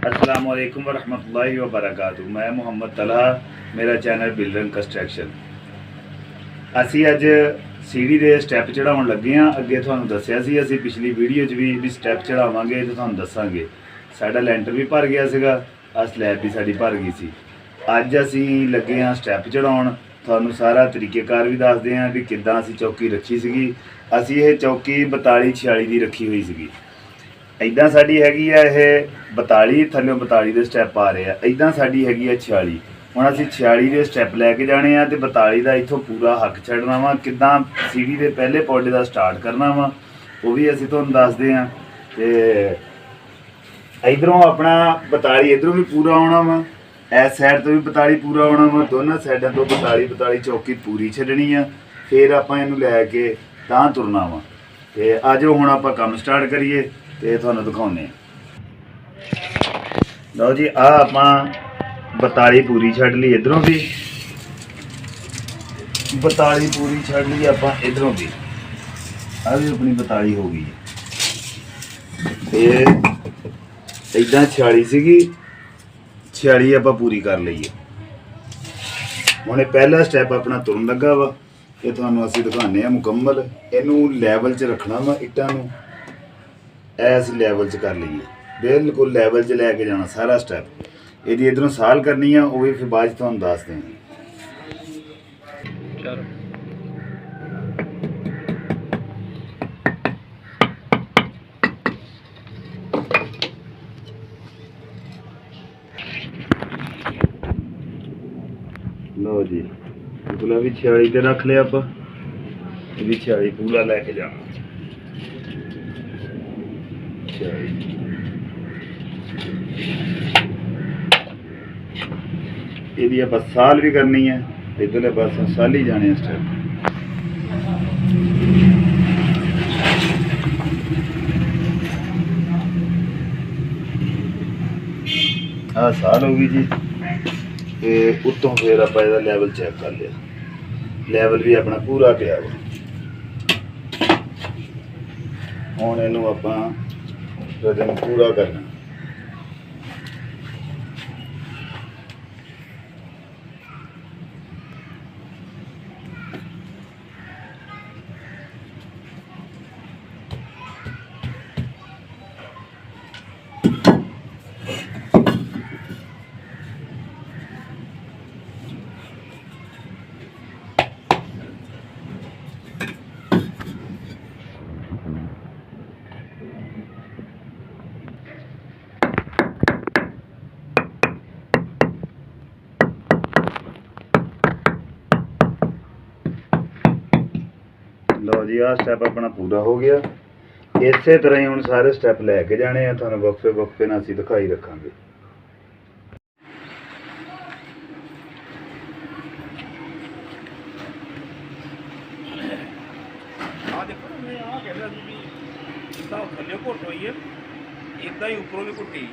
अस्सलाम वालेकुम वरहमतुल्लाहि वबरकातुहू। मैं मुहम्मद तलहा, मेरा चैनल बिल्डर कंस्ट्रक्शन। असी अज सीढ़ी के स्टैप चढ़ाउण लगे हाँ। अगे तुहानूं दस्सिया सी असी पिछली वीडियो भी स्टैप चढ़ावांगे तो तुहानूं दस्सांगे। साडा लैंटर भी भर गया सीगा, स्लैब भी साडी भर गई सी। अज असी लगे हाँ स्टैप चढ़ाउण। तुहानूं सारा तरीकेकार भी दसदे हाँ भी किद्दां असी चौकी रखी सीगी। असी ये चौकी 42-46 की रखी हुई सीगी। इदां साडी हैगी आ यह 42, थल्लों 42 के स्टैप आ रहे हैं। इदां साडी हैगी आ 46। हुण असीं 46 के स्टैप लैके जाने आ ते 42 का इत्थों पूरा हक छड्डना वा। किद्दां सीढ़ी के पहले पौडे का स्टार्ट करना वा वो भी असीं तुहानूं दसदे हां। ते इधरों अपना 42 इधरों भी पूरा आना वा, इस साइड तो भी 42 पूरा आना वा। दोनों साइडों तो 42 चौकी पूरी छड्डनी आ, फिर आपां इहनूं लैके तां तुरना वा। ते आजो हुण आपां काम स्टार्ट करिए ते तुहानूं दिखाउने। लो जी, आ आपां 42 पूरी छड्ड ली, इधरों भी 42 पूरी छड्ड ली आपां, इधरों भी आ भी अपनी 42 हो गई। ते इदां 46 सीगी, 46 आपां पूरी कर लईए। हुण पहला स्टैप अपना तुरन लगा वा, ये तुहानूं असीं दिखाने मुकम्मल। इनू लैवल च रखना वा, इट्टां नूं ऐस लैवल च कर लीए, बिल्कुल लैवल च लैके जाना सारा स्टैप। यदि इधरों साल करनी है वो भी फिर बाद तुहानूं दस दें। लो जी, पूरा भी 46 ते रख लिया, आप भी 46 पूरा लैके जाना। 46 यदि आप साल भी करनी है तो इधरले पास साल ही जाने स्टेप। हाँ साल हो गई जी। ते उत्तों फिर आप लैवल चेक कर लिया, लैवल भी अपना पूरा पिया वा। हुण इनू आपां वजन पूरा करना। लो जी, आ स्टैप अपना पूरा हो गया। इस तरह ही हम सारे स्टैप लैके जाने हैं, तुहानूं वक्फे वक्फे नाल असीं दिखाई रखांगे। थल्ले घुट होई है, इदा ही उपरों भी घुट्टी।